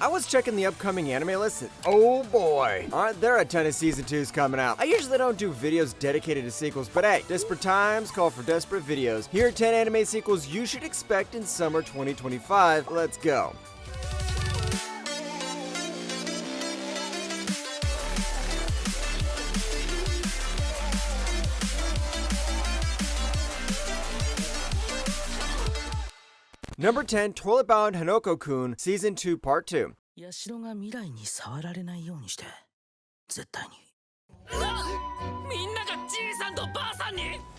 I was checking the upcoming anime list and oh boy, aren't there a ton of season 2s coming out. I usually don't do videos dedicated to sequels, but hey, desperate times call for desperate videos. Here are 10 anime sequels you should expect in summer 2025. Let's go. Number 10, Toilet Bound Hanoko-kun, Season 2, Part 2. 社が未来に触られないようにして絶対に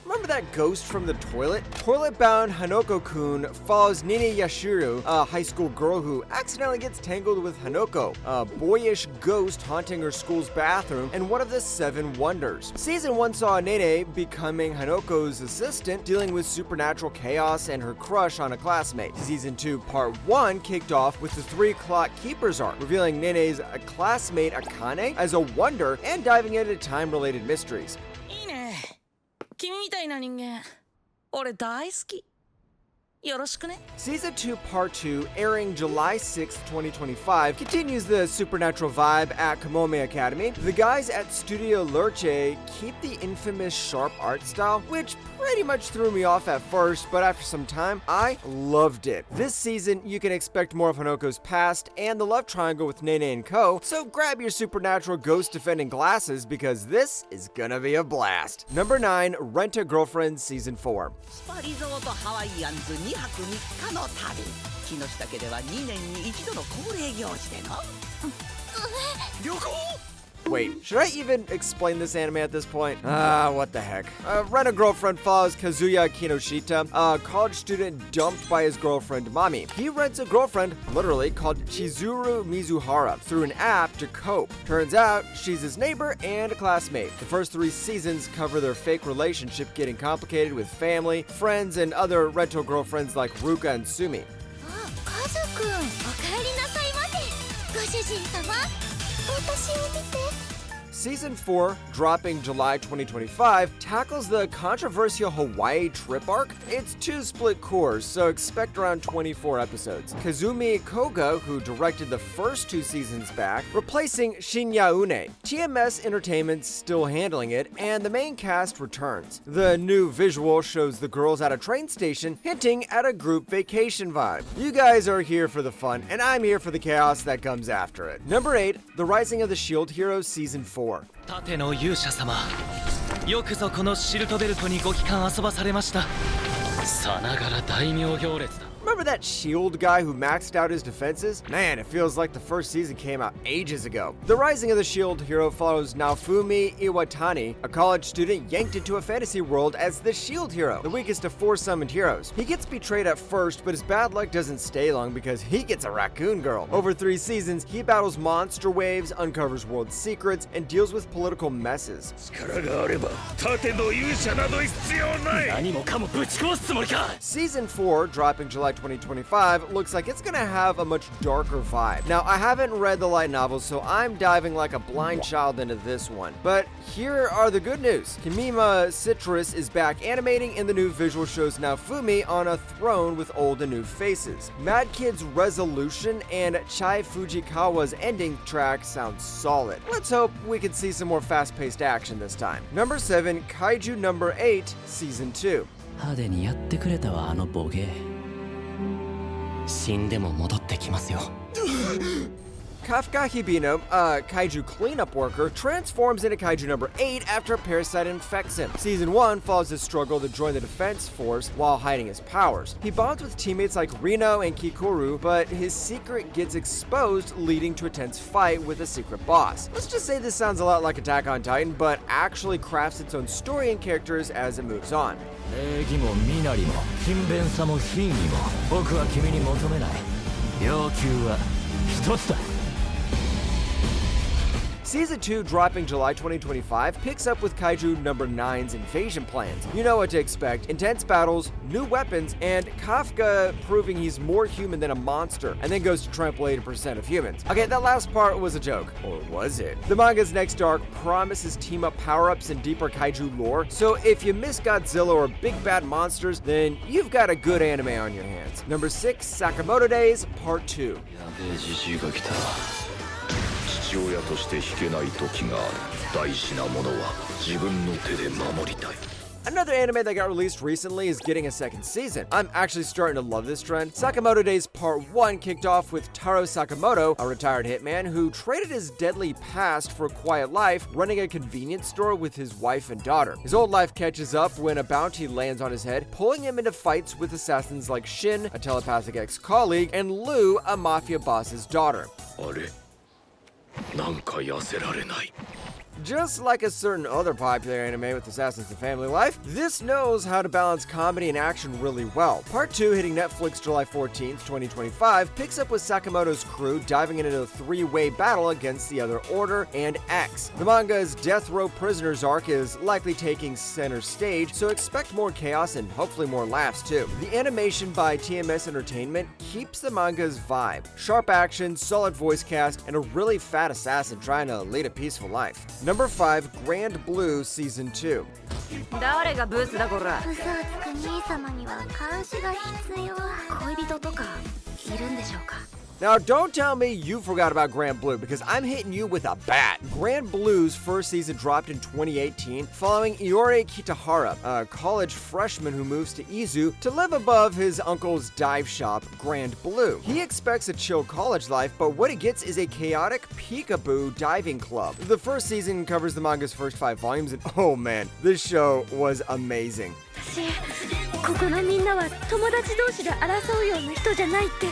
Remember that ghost from the toilet? Toilet-bound Hanoko-kun follows Nene Yashiro, a high school girl who accidentally gets tangled with Hanoko, a boyish ghost haunting her school's bathroom and one of the 7 wonders. Season 1 saw Nene becoming Hanoko's assistant, dealing with supernatural chaos and her crush on a classmate. Season 2 Part 1 kicked off with the 3 Clock Keepers arc, revealing Nene's classmate Akane as a wonder and diving into time-related mysteries. いいね君みたいな人間俺大好きよろしくね Season 2 Part 2, airing July 6th, 2025, continues the supernatural vibe at Kamome Academy. The guys at Studio Lerche keep the infamous sharp art style, which pretty much threw me off at first, but after some time, I loved it. This season, you can expect more of Hanoko's past and the love triangle with Nene and Ko, so grab your supernatural ghost-defending glasses because this is gonna be a blast. Number 9, Rent-A-Girlfriend Season 4. スパリゾートハワイアンズ2泊3日の旅木下家では2年に一度の恒例行事での旅行 Wait, should I even explain this anime at this point? What the heck. Rent-A-Girlfriend follows Kazuya Kinoshita, a college student dumped by his girlfriend Mami. He rents a girlfriend, literally, called Chizuru Mizuhara through an app to cope. Turns out, she's his neighbor and a classmate. The first 3 seasons cover their fake relationship getting complicated with family, friends, and other rental girlfriends like Ruka and Sumi. あ、カズくん、お帰りなさいませ。ご主人様、私を見て。 Season 4, dropping July 2025, tackles the controversial Hawaii trip arc. It's 2 split cores, so expect around 24 episodes. Kazumi Koga, who directed the first 2 seasons back, replacing Shinya Une. TMS Entertainment's still handling it, and the main cast returns. The new visual shows the girls at a train station, hinting at a group vacation vibe. You guys are here for the fun, and I'm here for the chaos that comes after it. Number 8, The Rising of the Shield Hero Season 4. 盾の勇者様よくぞこのシルトベルトにご帰還遊ばされましたさながら大名行列だ Remember that shield guy who maxed out his defenses? Man, it feels like the first season came out ages ago. The Rising of the Shield Hero follows Naofumi Iwatani, a college student yanked into a fantasy world as the Shield Hero, the weakest of 4 summoned heroes. He gets betrayed at first, but his bad luck doesn't stay long because he gets a raccoon girl. Over 3 seasons, he battles monster waves, uncovers world secrets, and deals with political messes. 力があれば盾の勇者など必要ない何もかもぶち壊すつもりか Season 4, dropping July 2025, looks like it's gonna have a much darker vibe. Now, I haven't read the light novel, so I'm diving like a blind child into this one. But here are the good news. Kimima Citrus is back animating, and the new visual shows Naofumi on a throne with old and new faces. Mad Kid's resolution and Chai Fujikawa's ending track sound solid. Let's hope we can see some more fast-paced action this time. Number 7, Kaiju Number 8, Season 2. 派手にやってくれたわあのボケ死んでも戻ってきますよ Kafka Hibino, a kaiju cleanup worker, transforms into kaiju number 8 after a parasite infects him. Season 1 follows his struggle to join the defense force while hiding his powers. He bonds with teammates like Rino and Kikoru, but his secret gets exposed, leading to a tense fight with a secret boss. Let's just say this sounds a lot like Attack on Titan, but actually crafts its own story and characters as it moves on. 礼儀も身なりも勤勉さも品位も僕は君に求めない要求は一つだ Season 2, dropping July 2025, picks up with Kaiju number 9's invasion plans. You know what to expect: intense battles, new weapons, and Kafka proving he's more human than a monster, and then goes to trample 80% of humans. Okay, that last part was a joke. Or was it? The manga's next arc promises team-up power-ups and deeper Kaiju lore, so if you miss Godzilla or big bad monsters, then you've got a good anime on your hands. Number 6, Sakamoto Days, Part 2. 父親として引けない時がある。大事なものは自分の手で守りたい。 Another anime that got released recently is getting a second season. I'm actually starting to love this trend. Sakamoto Days Part 1 kicked off with Taro Sakamoto, a retired hitman who traded his deadly past for a quiet life, running a convenience store with his wife and daughter. His old life catches up when a bounty lands on his head, pulling him into fights with assassins like Shin, a telepathic ex-colleague, and Lu, a mafia boss's daughter. あれ、なんか痩せられない。 Just like a certain other popular anime with assassins and family life, this knows how to balance comedy and action really well. Part 2, hitting Netflix July 14th, 2025, picks up with Sakamoto's crew diving into a three-way battle against the Other Order and X. The manga's Death Row Prisoners arc is likely taking center stage, so expect more chaos and hopefully more laughs too. The animation by TMS Entertainment keeps the manga's vibe. Sharp action, solid voice cast, and a really fat assassin trying to lead a peaceful life. Number 5, Grand Blue Season 2. 誰がブースだこら。嘘をつく兄様には監視が必要。恋人とかいるんでしょうか。 Now, don't tell me you forgot about Grand Blue, because I'm hitting you with a bat. Grand Blue's first season dropped in 2018, following Iori Kitahara, a college freshman who moves to Izu to live above his uncle's dive shop, Grand Blue. He expects a chill college life, but what he gets is a chaotic peekaboo diving club. The first season covers the manga's first 5 volumes, and oh man, this show was amazing. ここのみんなは友達同士で争うような人じゃないって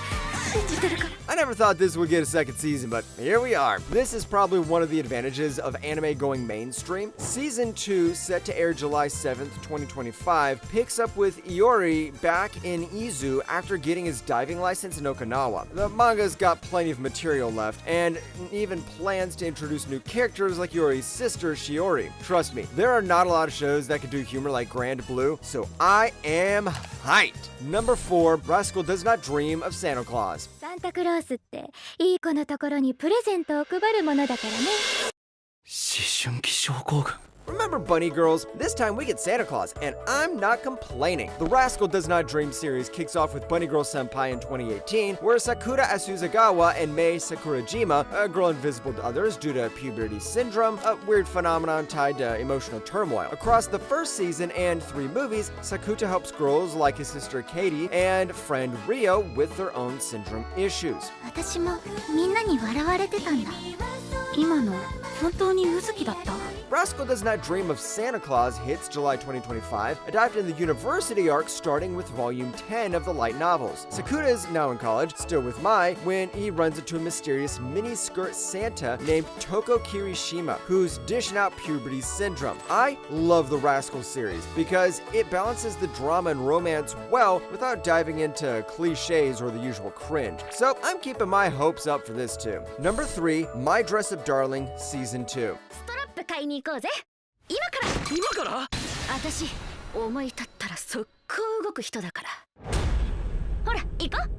信じてるか。 I never thought this would get a second season, but here we are. This is probably one of the advantages of anime going mainstream. Season 2, set to air July 7th, 2025, picks up with Iori back in Izu after getting his diving license in Okinawa. The manga's got plenty of material left, and even plans to introduce new characters like Iori's sister, Shiori. Trust me, there are not a lot of shows that can do humor like Grand Blue, so I am hyped. Number 4, Rascal Does Not Dream of Santa Claus. サンタクロースっていい子のところにプレゼントを配るものだからね。思春期症候群。 Remember Bunny Girls? This time we get Santa Claus, and I'm not complaining. The Rascal Does Not Dream series kicks off with Bunny Girl Senpai in 2018, where Sakura Asuzagawa and Mei Sakurajima, a girl invisible to others due to puberty syndrome, a weird phenomenon tied to emotional turmoil. Across the first season and 3 movies, Sakuta helps girls like his sister Katie and friend Rio with their own syndrome issues. 私もみんなに笑われてたんだ。今の本当にうずきだった。 Rascal Does Not Dream of Santa Claus hits July 2025, adapted in the university arc starting with volume 10 of the light novels. Sakura is now in college, still with Mai, when he runs into a mysterious mini-skirt Santa named Toko Kirishima, who's dishing out puberty syndrome. I love the Rascal series because it balances the drama and romance well without diving into cliches or the usual cringe. So I'm keeping my hopes up for this too. Number 3, My Dress-Up Darling Season 2. ストラップ買いに行こうぜ。今から。今から？私思い立ったら速攻動く人だから。ほら行こう。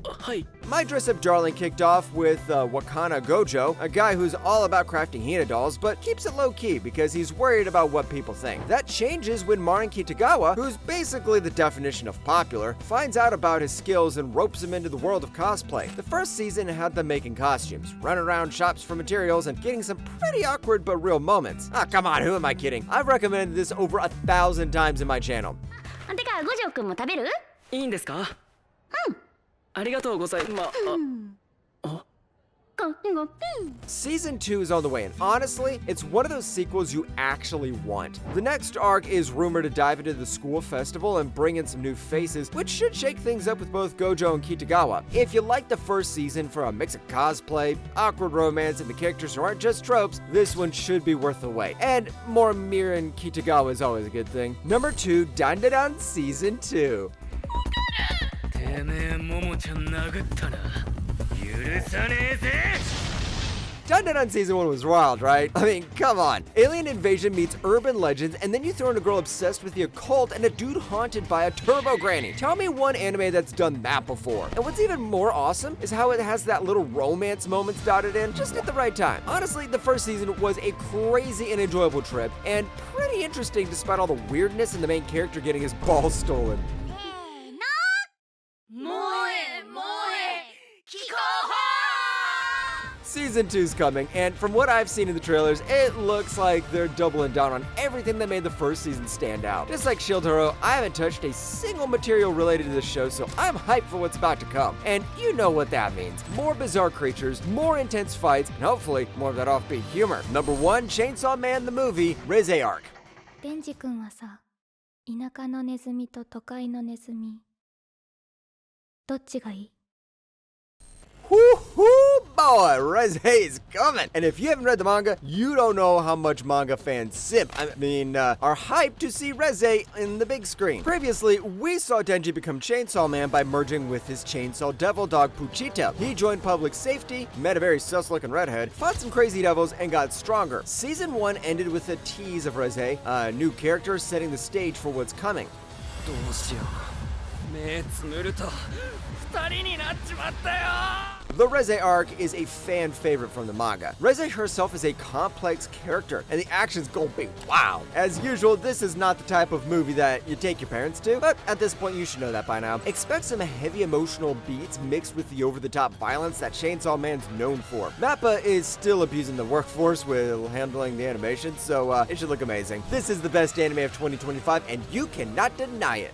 はい。 My Dress-Up Darling kicked off with Wakana Gojo, a guy who's all about crafting Hina dolls, but keeps it low-key because he's worried about what people think. That changes when Marin Kitagawa, who's basically the definition of popular, finds out about his skills and ropes him into the world of cosplay. The first season had them making costumes, running around shops for materials, and getting some pretty awkward but real moments. Ah, come on, who am I kidding? I've recommended this over 1,000 times in my channel. てか五条くんも食べる？いいんですか？ありがとうございます。Season 2 is on the way, and honestly, it's one of those sequels you actually want. The next arc is rumored to dive into the school festival and bring in some new faces, which should shake things up with both Gojo and Kitagawa. If you like the first season for a mix of cosplay, awkward romance, and the characters who aren't just tropes, this one should be worth the wait. And more Mirin Kitagawa is always a good thing. Number 2, Dandadan Season 2. てめえももちゃん殴ったな。許さねえぜ。Dandadan season 1 was wild, right? I mean, come on. Alien invasion meets urban legends, and then you throw in a girl obsessed with the occult and a dude haunted by a turbo granny. Tell me one anime that's done that before. And what's even more awesome is how it has that little romance moments dotted in just at the right time. Honestly, the first season was a crazy and enjoyable trip, and pretty interesting despite all the weirdness and the main character getting his balls stolen. Season 2's coming, and from what I've seen in the trailers, it looks like they're doubling down on everything that made the first season stand out. Just like Shield Hero, I haven't touched a single material related to this show, so I'm hyped for what's about to come. And you know what that means. More bizarre creatures, more intense fights, and hopefully more of that offbeat humor. Number 1, Chainsaw Man the movie, Reze Arc. デンジ君はさ、田舎のネズミと都会のネズミ、どっちがいい？ Woo-hoo, boy, Reze is coming. And if you haven't read the manga, you don't know how much manga fans are hyped to see Reze in the big screen. Previously, we saw Denji become Chainsaw Man by merging with his chainsaw devil dog Puchita. He joined public safety, met a very sus-looking redhead, fought some crazy devils, and got stronger. Season 1 ended with a tease of Reze, a new character setting the stage for what's coming. The Reze arc is a fan favorite from the manga. Reze herself is a complex character, and the action's gonna be wow. As usual, this is not the type of movie that you take your parents to, but at this point you should know that by now. Expect some heavy emotional beats mixed with the over-the-top violence that Chainsaw Man's known for. Mappa is still abusing the workforce with handling the animation, so it should look amazing. This is the best anime of 2025, and you cannot deny it.